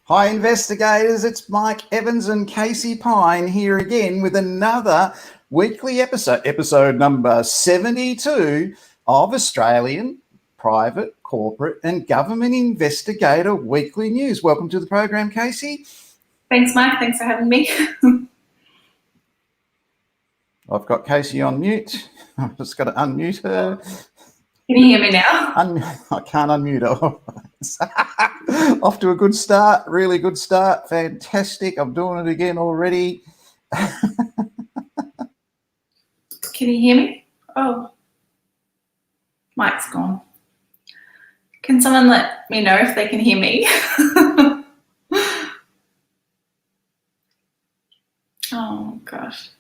Hi investigators, it's Mike Evans and Casey Pine here again with another weekly episode number 72 of Australian Private, Corporate and Government Investigator Weekly News. Welcome to the program, Casey. Thanks, Mike. Thanks for having me. I've got Casey on mute. I've just got to unmute her. Can you hear me now? I can't unmute her. Off to a good start, really good start. Fantastic. I'm doing it again already. Can you hear me? Oh, Mike's gone. Can someone let me know if they can hear me? Oh, gosh.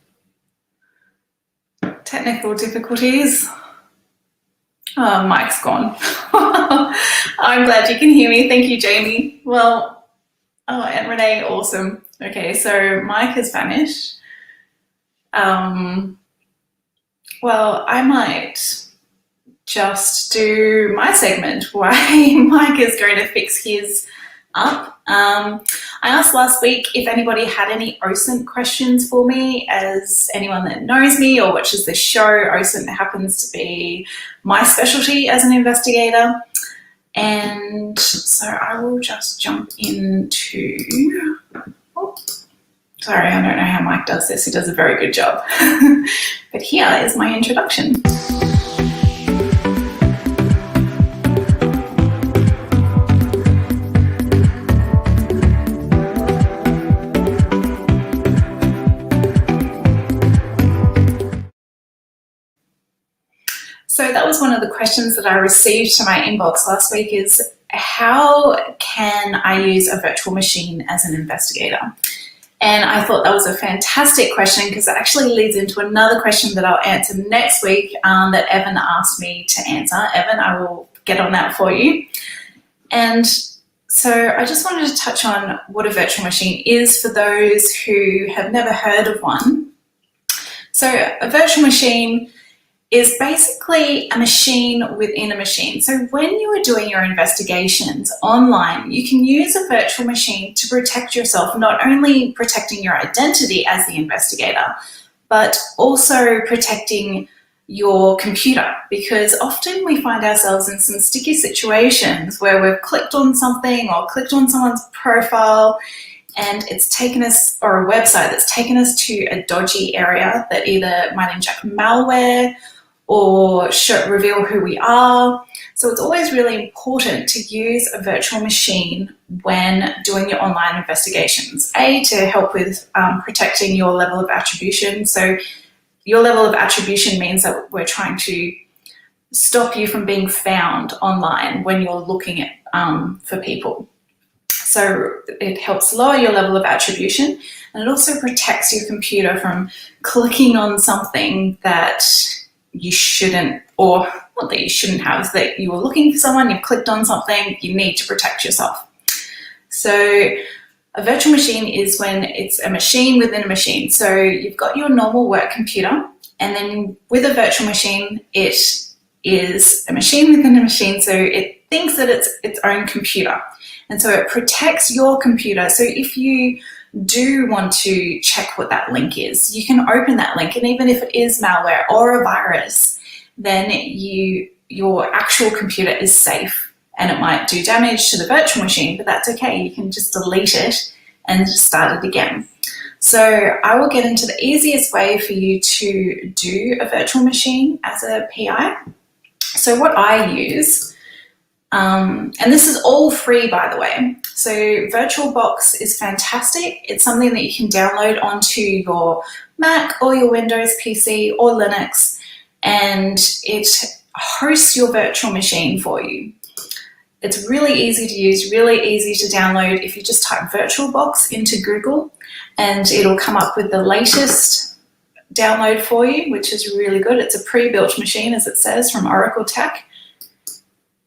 Technical difficulties. Oh, Mike's gone. I'm glad you can hear me. Thank you, Jamie. Well, and Renee, awesome. Okay, so Mike has vanished. Well, I might just do my segment while Mike is going to fix his up. I asked last week if anybody had any OSINT questions for me. As anyone that knows me or watches this show, OSINT happens to be my specialty as an investigator. And so I will just jump into, sorry, I don't know how Mike does this. He does a very good job. But here is my introduction. So that was one of the questions that I received to my inbox last week is, how can I use a virtual machine as an investigator? And I thought that was a fantastic question because it actually leads into another question that I'll answer next week that Evan asked me to answer. Evan, I will get on that for you. And so I just wanted to touch on what a virtual machine is for those who have never heard of one. So a virtual machine is basically a machine within a machine. So when you are doing your investigations online, you can use a virtual machine to protect yourself, not only protecting your identity as the investigator, but also protecting your computer, because often we find ourselves in some sticky situations where we've clicked on something or clicked on someone's profile and it's taken us, or a website that's taken us to a dodgy area that either might inject malware or reveal who we are. So it's always really important to use a virtual machine when doing your online investigations. To help with protecting your level of attribution. So your level of attribution means that we're trying to stop you from being found online when you're looking at for people. So it helps lower your level of attribution, and it also protects your computer from clicking on something that you shouldn't, or not that you shouldn't have, that you were looking for someone, you've clicked on something, you need to protect yourself. So a virtual machine is when it's a machine within a machine. So you've got your normal work computer, and then with a virtual machine, it is a machine within a machine. So it thinks that it's its own computer. And so it protects your computer. So if you do want to check what that link is, you can open that link, and even if it is malware or a virus, then your actual computer is safe, and it might do damage to the virtual machine, but that's okay. You can just delete it and start it again. So I will get into the easiest way for you to do a virtual machine as a PI. So what I use, and this is all free, by the way. So VirtualBox is fantastic. It's something that you can download onto your Mac or your Windows PC or Linux, and it hosts your virtual machine for you. It's really easy to use, really easy to download. If you just type VirtualBox into Google, and it'll come up with the latest download for you, which is really good. It's a pre-built machine, as it says, from Oracle Tech.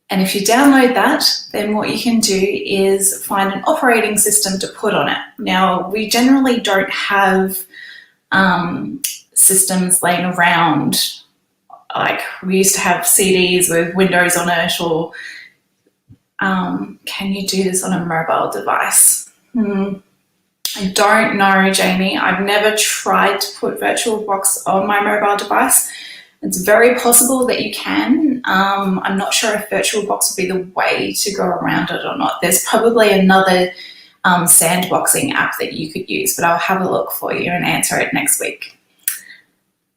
And if you download that, then what you can do is find an operating system to put on it. Now, we generally don't have systems laying around. Like, we used to have CDs with Windows on it, or can you do this on a mobile device? I don't know, Jamie. I've never tried to put VirtualBox on my mobile device. It's very possible that you can. I'm not sure if VirtualBox would be the way to go around it or not. There's probably another sandboxing app that you could use, but I'll have a look for you and answer it next week.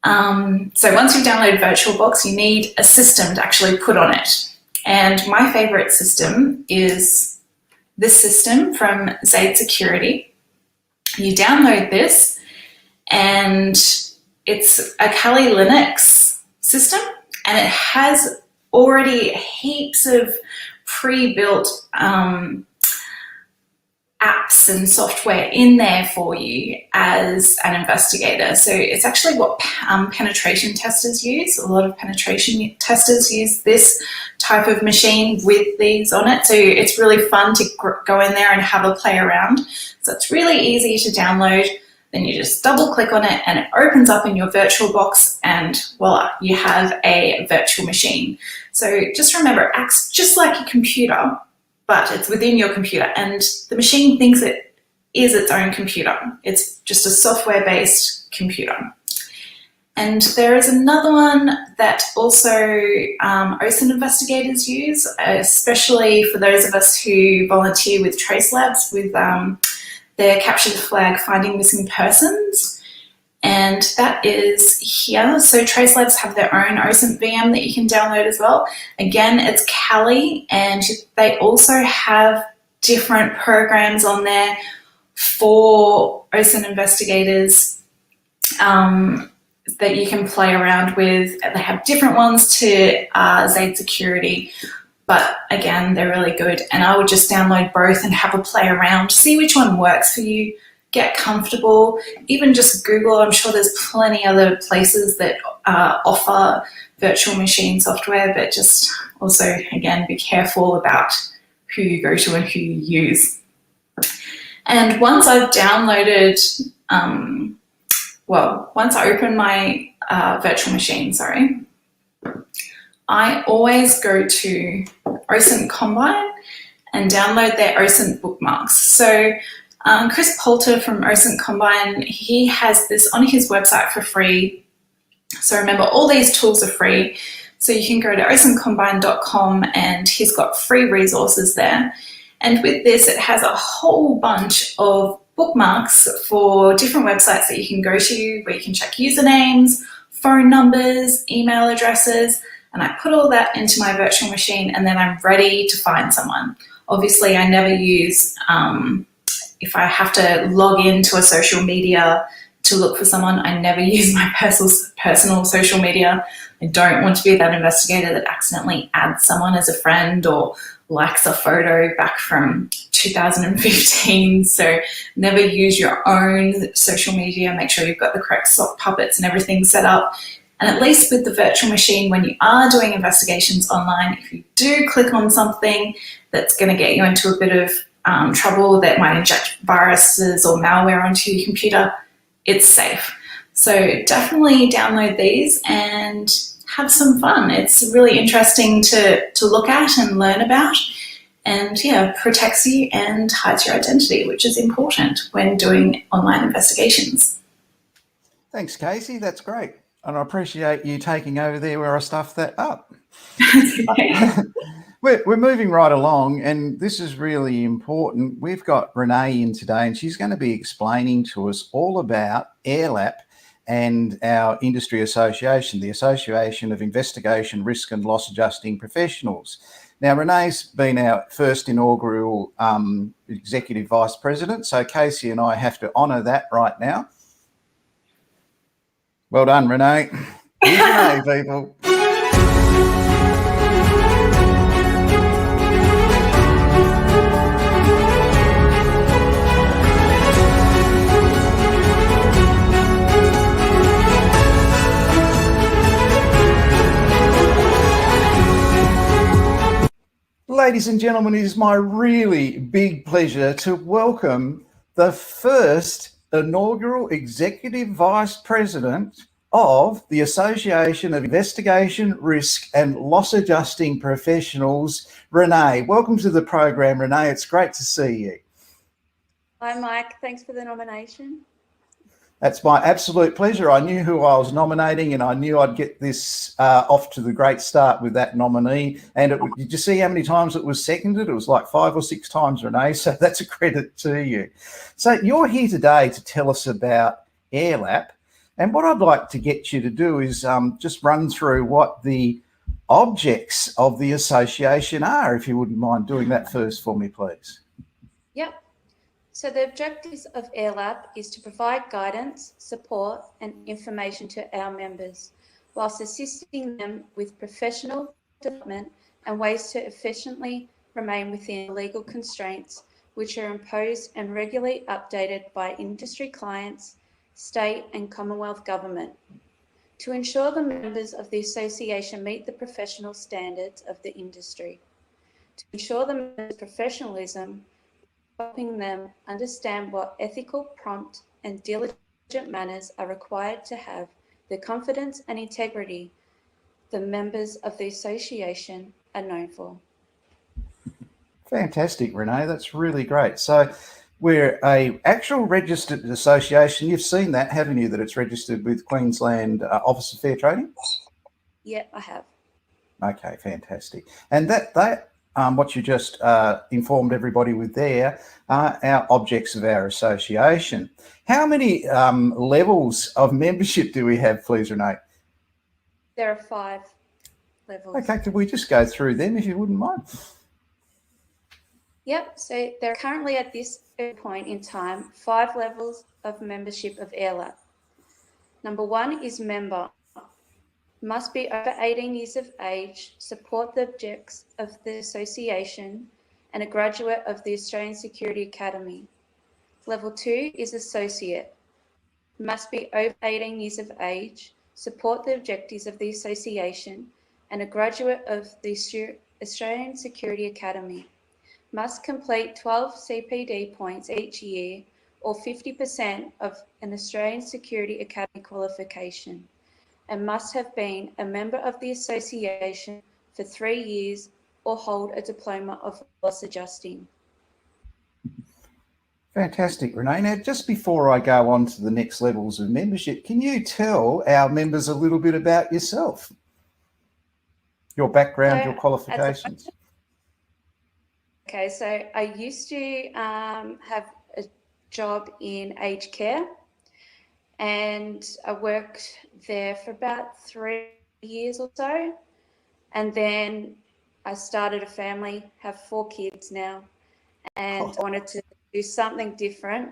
So once you've downloaded VirtualBox, you need a system to actually put on it. And my favorite system is this system from Zaid Security. You download this, and it's a Kali Linux system, and it has already heaps of pre-built apps and software in there for you as an investigator. So it's actually what penetration testers use. A lot of penetration testers use this type of machine with these on it. So it's really fun to go in there and have a play around. So it's really easy to download. Then you just double click on it and it opens up in your VirtualBox, and voila, you have a virtual machine. So just remember, it acts just like a computer, but it's within your computer, and the machine thinks it is its own computer. It's just a software-based computer. And there is another one that also OSINT investigators use, especially for those of us who volunteer with Trace Labs with their Capture the Flag Finding Missing Persons. And that is here. So Trace Labs have their own OSINT VM that you can download as well. Again, it's Kali, and they also have different programs on there for OSINT investigators that you can play around with. They have different ones to Zaid Security, but again, they're really good. And I would just download both and have a play around, see which one works for you. Get comfortable, even just Google. I'm sure there's plenty other places that offer virtual machine software, but just also, again, be careful about who you go to and who you use. And once I've downloaded, once I open my virtual machine, I always go to OSINT Combine and download their OSINT bookmarks. So Chris Poulter from OSINT Combine, he has this on his website for free. So remember, all these tools are free. So you can go to osintcombine.com, and he's got free resources there. And with this, it has a whole bunch of bookmarks for different websites that you can go to, where you can check usernames, phone numbers, email addresses, and I put all that into my virtual machine, and then I'm ready to find someone. Obviously, I never use if I have to log into a social media to look for someone, I never use my personal social media. I don't want to be that investigator that accidentally adds someone as a friend or likes a photo back from 2015. So never use your own social media. Make sure you've got the correct sock puppets and everything set up. And at least with the virtual machine, when you are doing investigations online, if you do click on something that's going to get you into a bit of trouble, that might inject viruses or malware onto your computer, it's safe. So definitely download these and have some fun. It's really interesting to look at and learn about, and protects you and hides your identity, which is important when doing online investigations. Thanks, Casey. That's great. And I appreciate you taking over there where I stuffed that up. Okay. We're moving right along, and this is really important. We've got Renee in today, and she's going to be explaining to us all about AIRLAP and our industry association, the Association of Investigation, Risk and Loss Adjusting Professionals. Now, Renee's been our first inaugural Executive Vice President, so Casey and I have to honour that right now. Well done, Renee. Here's Renee, people. Ladies and gentlemen, it is my really big pleasure to welcome the first inaugural Executive Vice President of the Association of Investigation, Risk and Loss Adjusting Professionals, Renee. Welcome to the program, Renee. It's great to see you. Hi, Mike. Thanks for the nomination. That's my absolute pleasure. I knew who I was nominating, and I knew I'd get this off to the great start with that nominee. And did you see how many times it was seconded? It was like 5 or 6 times, Renee. So that's a credit to you. So you're here today to tell us about AIRLAP. And what I'd like to get you to do is just run through what the objects of the association are, if you wouldn't mind doing that first for me, please. Yep. So the objectives of AIRLAP is to provide guidance, support and information to our members, whilst assisting them with professional development and ways to efficiently remain within legal constraints which are imposed and regularly updated by industry clients, state and Commonwealth government. To ensure the members of the association meet the professional standards of the industry. To ensure the members' professionalism, helping them understand what ethical, prompt and diligent manners are required to have the confidence and integrity the members of the association are known for. Fantastic, Renee. That's really great. So we're a actual registered association. You've seen that, haven't you, that it's registered with Queensland Office of Fair Trading? Yeah, I have. Okay, fantastic. And that what you just informed everybody with there are our objects of our association. How many levels of membership do we have, please, Renee? There are 5 levels. Okay, could we just go through them if you wouldn't mind? Yep, so there are currently at this point in time 5 levels of membership of AIRLAP. Number 1 is member. Must be over 18 years of age, support the objects of the association, and a graduate of the Australian Security Academy. Level 2 is associate. Must be over 18 years of age, support the objectives of the association, and a graduate of the Australian Security Academy. Must complete 12 CPD points each year or 50% of an Australian Security Academy qualification, and must have been a member of the association for 3 years or hold a diploma of loss adjusting. Fantastic, Renee. Now, just before I go on to the next levels of membership, can you tell our members a little bit about yourself? Your background, your qualifications. Okay, so I used to have a job in aged care, and I worked there for about 3 years or so. And then I started a family, have 4 kids now, and I wanted to do something different.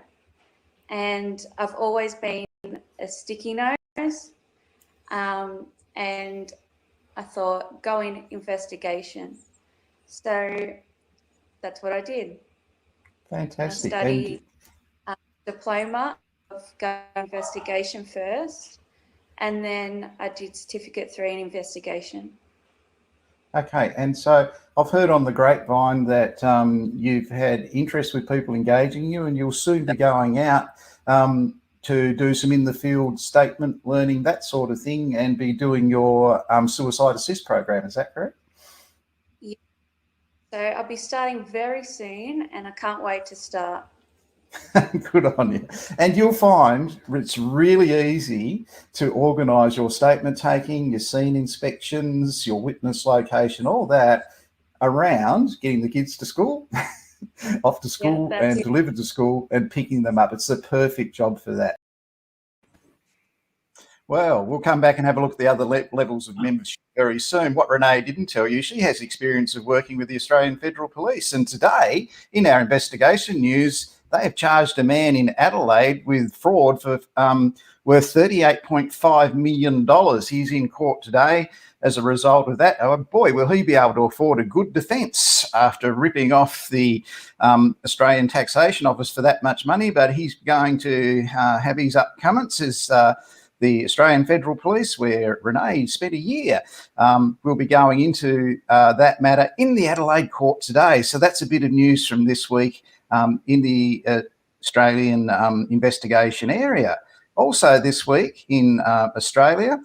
And I've always been a sticky nose, and I thought go in investigation. So that's what I did. Fantastic. I studied a diploma of investigation first, and then I did certificate 3 in investigation. Okay, and so I've heard on the grapevine that you've had interest with people engaging you, and you'll soon be going out to do some in-the-field statement learning, that sort of thing, and be doing your suicide assist program. Is that correct? Yeah. So I'll be starting very soon, and I can't wait to start. Good on you. And you'll find it's really easy to organise your statement taking, your scene inspections, your witness location, all that around getting the kids to school, off to school and delivered to school and picking them up. It's the perfect job for that. Well, we'll come back and have a look at the other levels of membership very soon. What Renee didn't tell you, she has experience of working with the Australian Federal Police. And today, in our investigation news, they have charged a man in Adelaide with fraud for worth $38.5 million. He's in court today as a result of that. Oh boy, will he be able to afford a good defence after ripping off the Australian Taxation Office for that much money. But he's going to have his upcomings as the Australian Federal Police, where Renee spent a year. We'll be going into that matter in the Adelaide court today. So that's a bit of news from this week in the Australian investigation area. Also this week in Australia,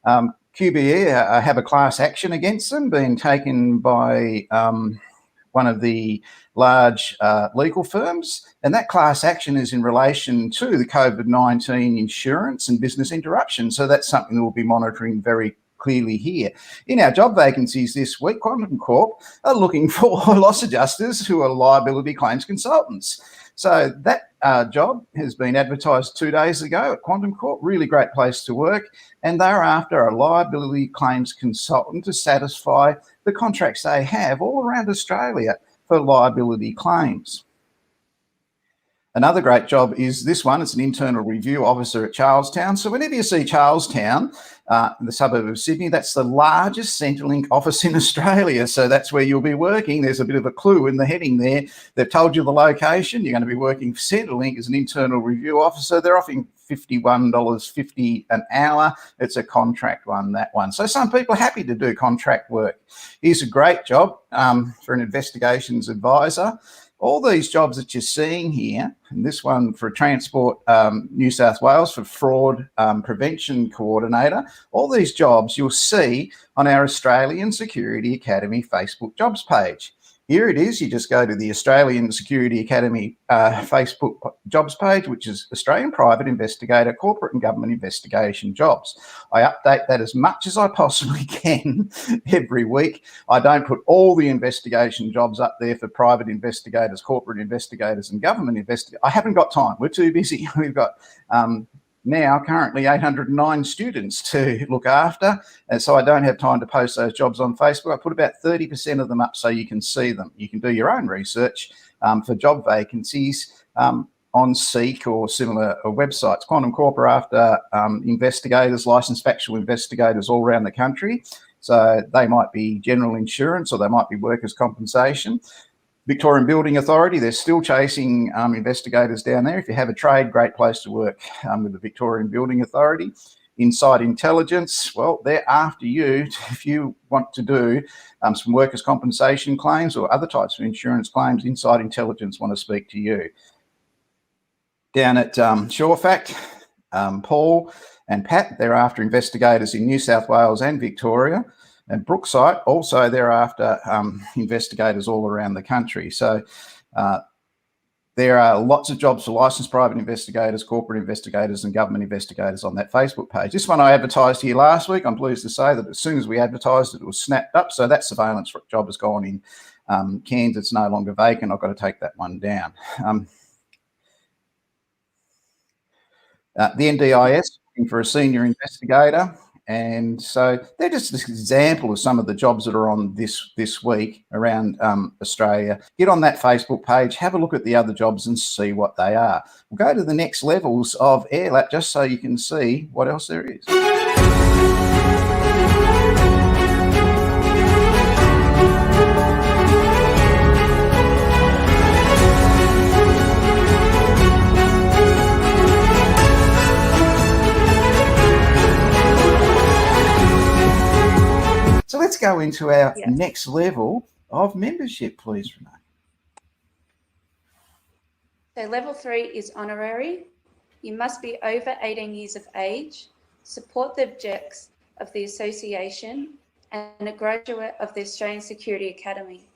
QBE have a class action against them being taken by one of the large legal firms, and that class action is in relation to the COVID-19 insurance and business interruption. So that's something that we'll be monitoring very clearly here. In our job vacancies this week, Quantum Corp are looking for loss adjusters who are liability claims consultants. So that job has been advertised 2 days ago at Quantum Corp. Really great place to work. And they're after a liability claims consultant to satisfy the contracts they have all around Australia for liability claims. Another great job is this one. It's an internal review officer at Charlestown. So whenever you see Charlestown, in the suburb of Sydney, that's the largest Centrelink office in Australia. So that's where you'll be working. There's a bit of a clue in the heading there. They've told you the location. You're going to be working for Centrelink as an internal review officer. They're offering $51.50 an hour. It's a contract one, that one. So some people are happy to do contract work. Here's a great job for an investigations advisor. All these jobs that you're seeing here, and this one for Transport New South Wales for fraud prevention coordinator, all these jobs you'll see on our Australian Security Academy Facebook jobs page. Here it is. You just go to the Australian Security Academy Facebook jobs page, which is Australian Private Investigator Corporate and Government Investigation Jobs. I update that as much as I possibly can every week. I don't put all the investigation jobs up there for private investigators, corporate investigators and government investigators. I haven't got time. We're too busy. We've got now currently 809 students to look after, and so I don't have time to post those jobs on Facebook. I put about 30% of them up so you can see them. You can do your own research for job vacancies on Seek or similar websites. Quantum Corp are after investigators, licensed factual investigators all around the country. So they might be general insurance or they might be workers' compensation. Victorian Building Authority, they're still chasing investigators down there. If you have a trade, great place to work with the Victorian Building Authority. Inside Intelligence, well, they're after you if you want to do some workers' compensation claims or other types of insurance claims. Inside Intelligence want to speak to you. Down at Surefact, Paul and Pat, they're after investigators in New South Wales and Victoria. And Brookside, also thereafter, investigators all around the country. So there are lots of jobs for licensed private investigators, corporate investigators and government investigators on that Facebook page. This one I advertised here last week. I'm pleased to say that as soon as we advertised it, it was snapped up. So that surveillance job has gone in Cairns. It's no longer vacant. I've got to take that one down. The NDIS, looking for a senior investigator. And so they're just an example of some of the jobs that are on this week around Australia. Get on that Facebook page, have a look at the other jobs and see what they are. We'll go to the next levels of AIRLAP just so you can see what else there is. So let's go into our next level of membership, please, Renee. So level 3 is honorary. You must be over 18 years of age, support the objectives of the association, and a graduate of the Australian Security Academy.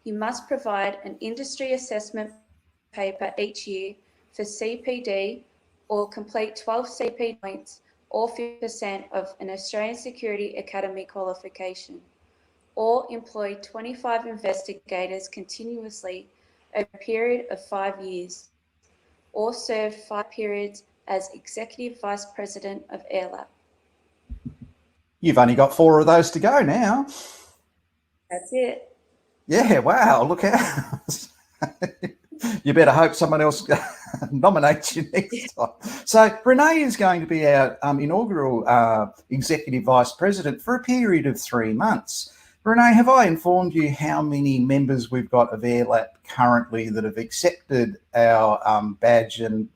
You must provide an industry assessment paper each year for CPD or complete 12 CPD points or 50% of an Australian Security Academy qualification, or employ 25 investigators continuously over a period of 5 years, or serve 5 periods as Executive Vice President of AIRLAP. You've only got 4 of those to go now. That's it. Yeah, wow, look out. You better hope someone else nominates you next time. So Renee is going to be our inaugural Executive Vice President for a period of 3 months. Renee, have I informed you how many members we've got of AIRLAP currently that have accepted our badge and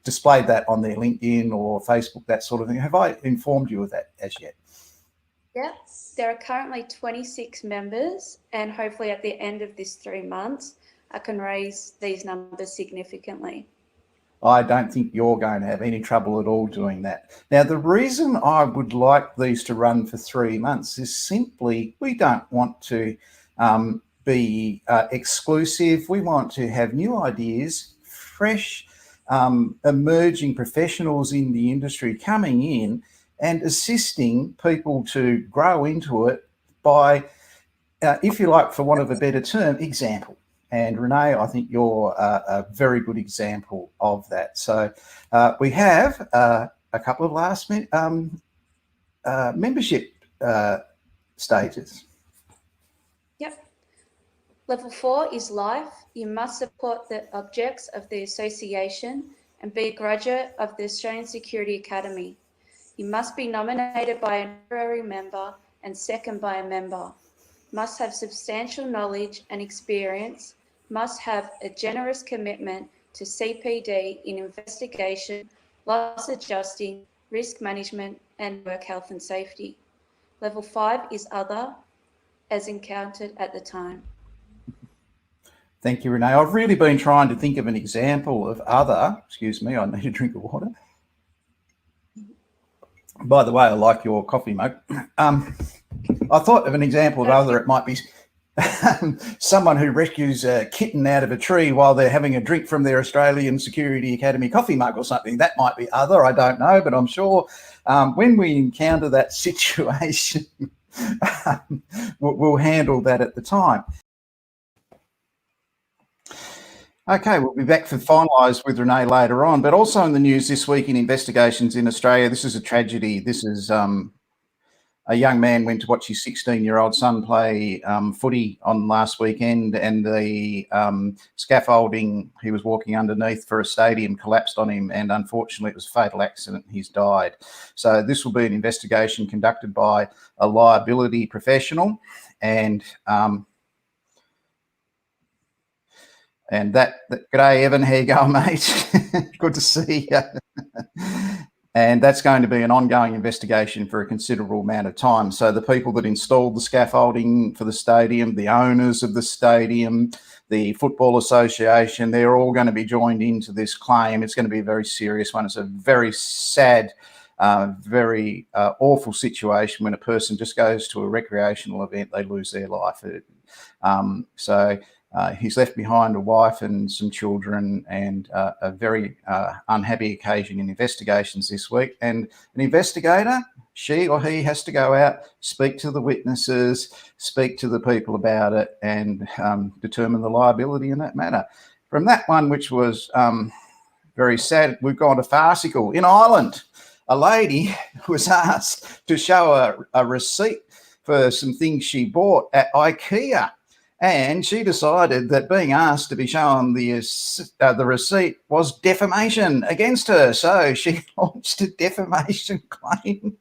displayed that on their LinkedIn or Facebook, that sort of thing? Have I informed you of that as yet? Yes, there are currently 26 members, and hopefully at the end of this 3 months, I can raise these numbers significantly. I don't think you're going to have any trouble at all doing that. Now, the reason I would like these to run for 3 months is simply we don't want to be exclusive. We want to have new ideas, fresh, emerging professionals in the industry coming in and assisting people to grow into it by, if you like, for want of a better term, example. And Renee, I think you're a very good example of that. So we have a couple of last membership stages. Yep. Level 4 is life. You must support the objects of the association and be a graduate of the Australian Security Academy. You must be nominated by an honorary member and second by a member. Must have substantial knowledge and experience. Must have a generous commitment to CPD in investigation, loss adjusting, risk management, and work health and safety. Level 5 is other, as encountered at the time. Thank you, Renee. I've really been trying to think of an example of other. Excuse me, I need a drink of water. By the way, I like your coffee mug. I thought of an example of other. It might be someone who rescues a kitten out of a tree while they're having a drink from their Australian Security Academy coffee mug or something. That might be other, I don't know, but I'm sure when we encounter that situation, we'll handle that at the time. Okay, we'll be back for finalise with Renee later on, but also in the news this week in investigations in Australia, this is a tragedy. This is a young man went to watch his 16-year-old son play footy on last weekend, and the scaffolding he was walking underneath for a stadium collapsed on him, and unfortunately it was a fatal accident. He's died. So this will be an investigation conducted by a liability professional, and g'day, Evan, how you going, mate? Good to see you. And that's going to be an ongoing investigation for a considerable amount of time. So the people that installed the scaffolding for the stadium, the owners of the stadium, the Football Association, they're all going to be joined into this claim. It's going to be a very serious one. It's a very sad, very awful situation when a person just goes to a recreational event, they lose their life. He's left behind a wife and some children, and a very unhappy occasion in investigations this week. And an investigator, she or he, has to go out, speak to the witnesses, speak to the people about it, and determine the liability in that matter. From that one, which was very sad, we've gone to farcical. In Ireland, a lady was asked to show a receipt for some things she bought at IKEA. And she decided that being asked to be shown the receipt was defamation against her. So she launched a defamation claim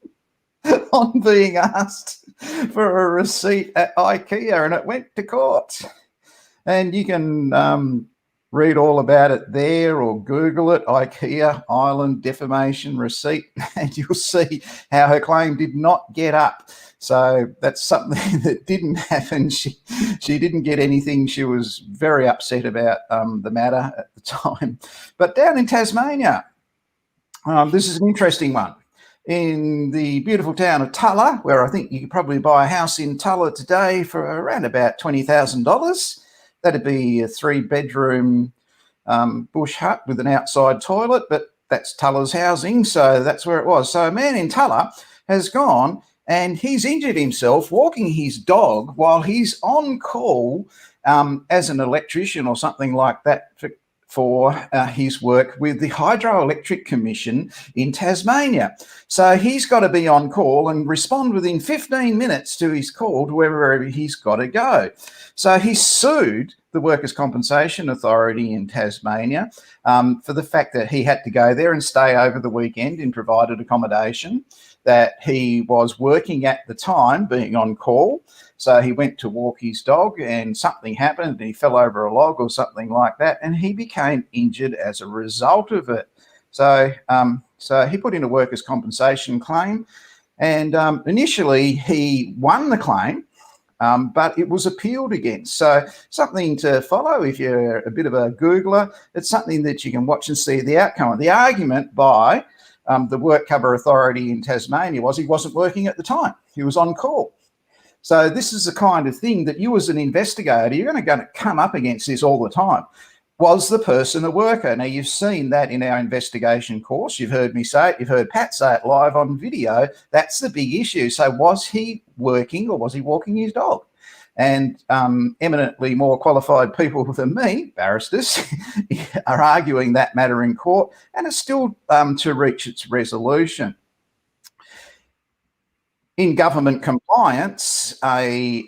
on being asked for a receipt at IKEA, and it went to court. And you can read all about it there, or Google it, IKEA Ireland defamation receipt, and you'll see how her claim did not get up. So that's something that didn't happen. She didn't get anything. She was very upset about the matter at the time. But down in Tasmania, this is an interesting one. In the beautiful town of Tulla, where I think you could probably buy a house in Tulla today for around about $20,000. That'd be a 3-bedroom bush hut with an outside toilet, but that's Tulla's housing, so that's where it was. So a man in Tulla has gone and he's injured himself walking his dog while he's on call as an electrician or something like that for his work with the Hydroelectric Commission in Tasmania. So he's got to be on call and respond within 15 minutes to his call to wherever he's got to go. So he sued the Workers' Compensation Authority in Tasmania for the fact that he had to go there and stay over the weekend in provided accommodation, that he was working at the time being on call. So he went to walk his dog and something happened and he fell over a log or something like that, and he became injured as a result of it. So he put in a workers' compensation claim, and initially he won the claim, but it was appealed against. So something to follow if you're a bit of a Googler. It's something that you can watch and see the outcome. The argument by the Work Cover Authority in Tasmania was he wasn't working at the time. He was on call. So this is the kind of thing that you as an investigator, you're going to come up against this all the time. Was the person a worker? Now, you've seen that in our investigation course. You've heard me say it. You've heard Pat say it live on video. That's the big issue. So was he working or was he walking his dog? And eminently more qualified people than me, barristers, are arguing that matter in court, and it's still to reach its resolution. In government compliance, a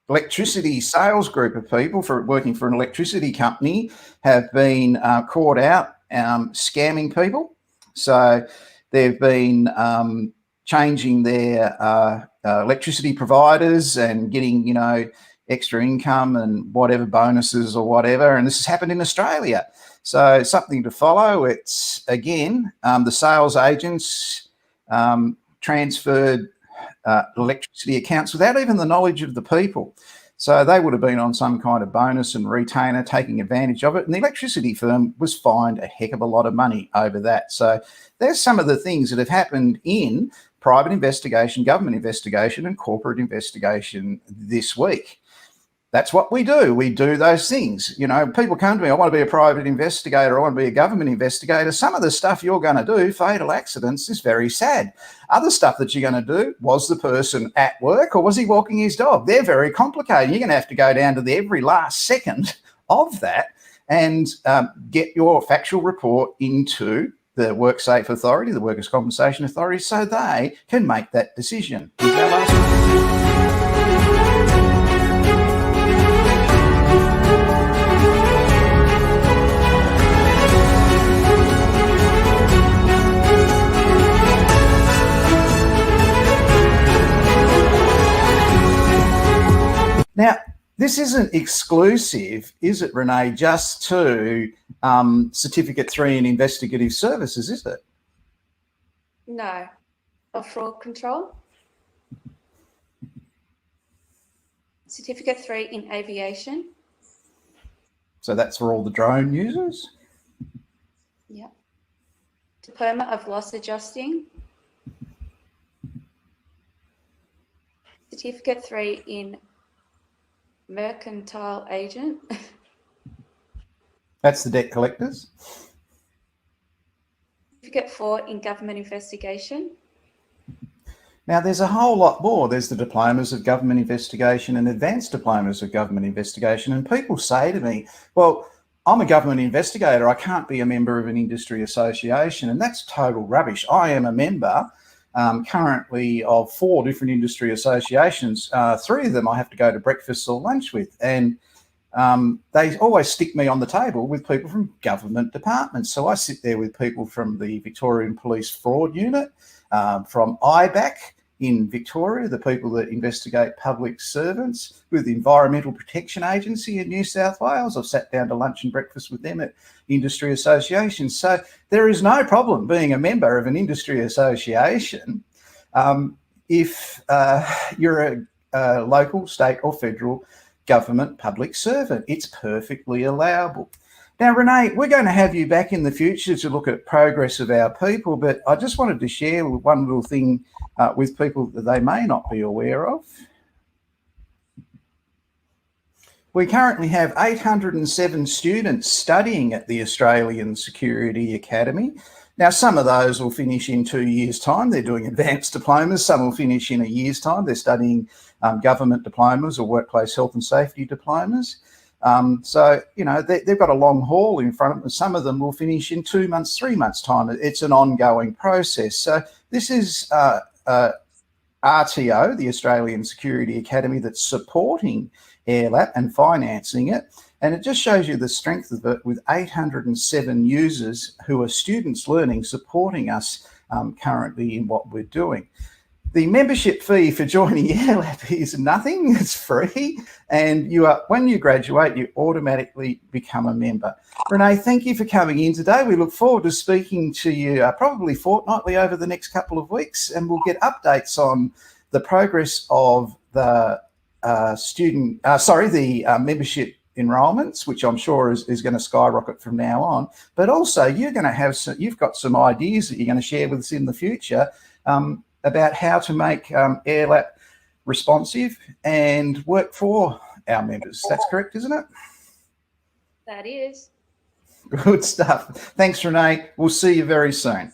electricity sales group of people working for an electricity company have been caught out scamming people. So they've been changing their electricity providers and getting, extra income and whatever bonuses or whatever. And this has happened in Australia. So something to follow. It's, again, the sales agents transferred electricity accounts without even the knowledge of the people. So they would have been on some kind of bonus and retainer, taking advantage of it. And the electricity firm was fined a heck of a lot of money over that. So there's some of the things that have happened in private investigation, government investigation, and corporate investigation this week. That's what we do. We do those things. People come to me, I want to be a private investigator, I want to be a government investigator. Some of the stuff you're going to do, fatal accidents, is very sad. Other stuff that you're going to do, was the person at work or was he walking his dog? They're very complicated. You're going to have to go down to every last second of that and get your factual report into the WorkSafe Authority, the Workers' Compensation Authority, so they can make that decision. Is that last? Now, this isn't exclusive, is it, Renee, just to Certificate 3 in Investigative Services, is it? No. Of fraud control. Certificate 3 in aviation. So that's for all the drone users? Yeah. Diploma of loss adjusting. Certificate 3 in mercantile agent. That's the debt collectors. Certificate 4 in government investigation. Now, there's a whole lot more. There's the diplomas of government investigation and advanced diplomas of government investigation. And people say to me, well, I'm a government investigator. I can't be a member of an industry association. And that's total rubbish. I am a member currently of 4 different industry associations. 3 of them I have to go to breakfast or lunch with. And they always stick me on the table with people from government departments. So I sit there with people from the Victorian Police Fraud Unit, from IBAC in Victoria, the people that investigate public servants, with the Environmental Protection Agency in New South Wales. I've sat down to lunch and breakfast with them at industry associations. So there is no problem being a member of an industry association if you're a local, state or federal government public servant. It's perfectly allowable. Now, Renee, we're going to have you back in the future to look at progress of our people, but I just wanted to share one little thing with people that they may not be aware of. We currently have 807 students studying at the Australian Security Academy. Now, some of those will finish in 2 years' time. They're doing advanced diplomas. Some will finish in a year's time. They're studying government diplomas or workplace health and safety diplomas. So, they've got a long haul in front of them. Some of them will finish in 2 months, 3 months' time. It's an ongoing process. So this is RTO, the Australian Security Academy, that's supporting AIRLAP and financing it. And it just shows you the strength of it, with 807 users who are students learning, supporting us currently in what we're doing. The membership fee for joining AIRLAP is nothing. It's free. And when you graduate, you automatically become a member. Renee, thank you for coming in today. We look forward to speaking to you probably fortnightly over the next couple of weeks, and we'll get updates on the progress of the membership enrolments, which I'm sure is going to skyrocket from now on. But also, you've got some ideas that you're going to share with us in the future about how to make AIRLAP responsive, and work for our members. That's correct, isn't it? That is. Good stuff. Thanks, Renee. We'll see you very soon.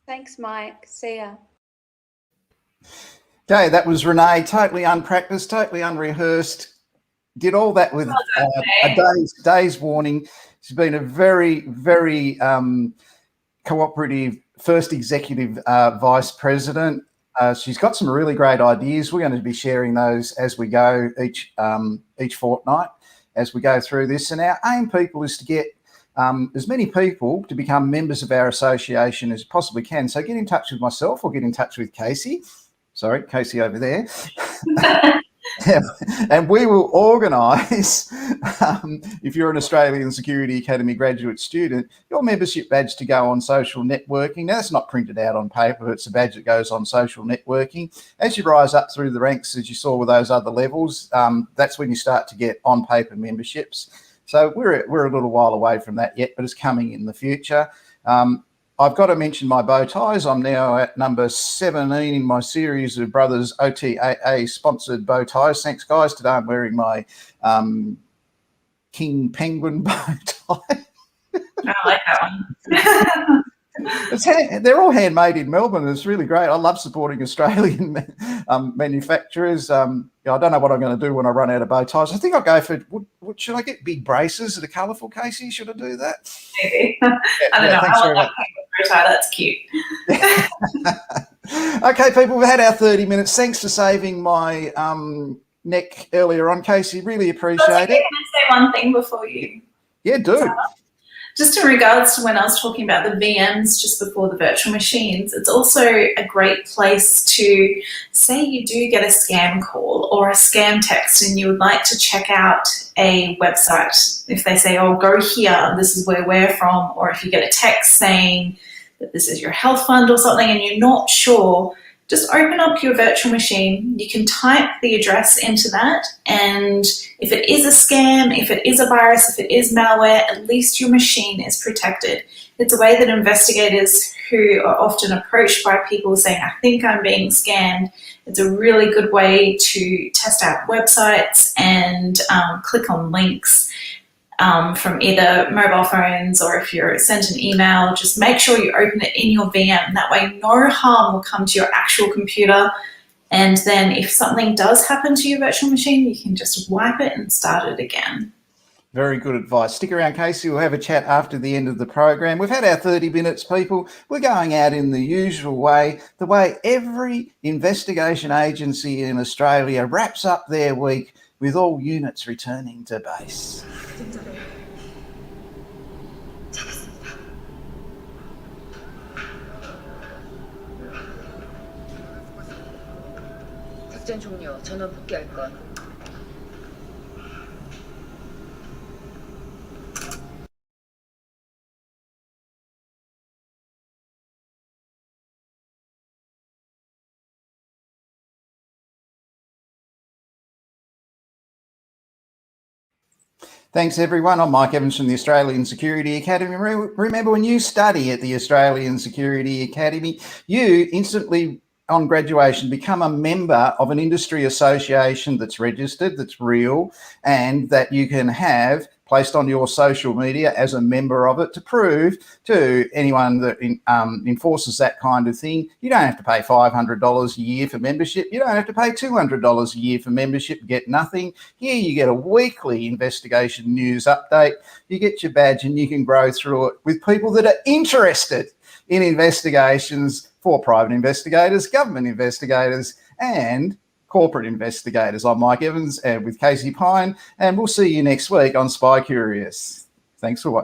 Thanks, Mike. See ya. Okay, that was Renee, totally unpracticed, totally unrehearsed. Did all that with a day's warning. She's been a very, very cooperative first executive vice president. She's got some really great ideas. We're going to be sharing those as we go each fortnight as we go through this. And our aim, people, is to get as many people to become members of our association as possibly can. So get in touch with myself or get in touch with Casey. Sorry, Casey over there. And we will organise, if you're an Australian Security Academy graduate student, your membership badge to go on social networking. Now, that's not printed out on paper. It's a badge that goes on social networking. As you rise up through the ranks, as you saw with those other levels, that's when you start to get on-paper memberships. So we're a little while away from that yet, but it's coming in the future. I've got to mention my bow ties. I'm now at number 17 in my series of Brothers OTAA sponsored bow ties. Thanks, guys. Today I'm wearing my King Penguin bow tie. I like that one. They're all handmade in Melbourne. It's really great. I love supporting Australian manufacturers. I don't know what I'm going to do when I run out of bow ties. I think I'll go for, should I get big braces that are colourful, Casey? Should I do that? Maybe. I don't know. I want that penguin tie. That's cute. Okay, people, we've had our 30 minutes. Thanks for saving my neck earlier on, Casey. Really appreciate it. Can I say one thing before you? Yeah, do. Just in regards to when I was talking about the VMs just before the virtual machines, it's also a great place to say you do get a scam call or a scam text and you would like to check out a website. If they say, oh, go here, this is where we're from, or if you get a text saying that this is your health fund or something and you're not sure, just open up your virtual machine. You can type the address into that, and if it is a scam, if it is a virus, if it is malware, at least your machine is protected. It's a way that investigators who are often approached by people saying, I think I'm being scammed, it's a really good way to test out websites and click on links from either mobile phones, or if you're sent an email, just make sure you open it in your VM. That way no harm will come to your actual computer. And then if something does happen to your virtual machine, you can just wipe it and start it again. Very good advice. Stick around, Casey. We'll have a chat after the end of the program. We've had our 30 minutes, people. We're going out in the usual way, the way every investigation agency in Australia wraps up their week, with all units returning to base. 작전 종료. 전원 복귀할 것. Thanks, everyone. I'm Mike Evans from the Australian Security Academy. Remember, when you study at the Australian Security Academy, you instantly, on graduation, become a member of an industry association that's registered, that's real, and that you can have placed on your social media as a member of it to prove to anyone that enforces that kind of thing. You don't have to pay $500 a year for membership. You don't have to pay $200 a year for membership. You get nothing. Here you get a weekly investigation news update. You get your badge and you can grow through it with people that are interested in investigations for private investigators, government investigators, and corporate investigators. I'm Mike Evans with Casey Pine, and we'll see you next week on Spy Curious. Thanks for watching.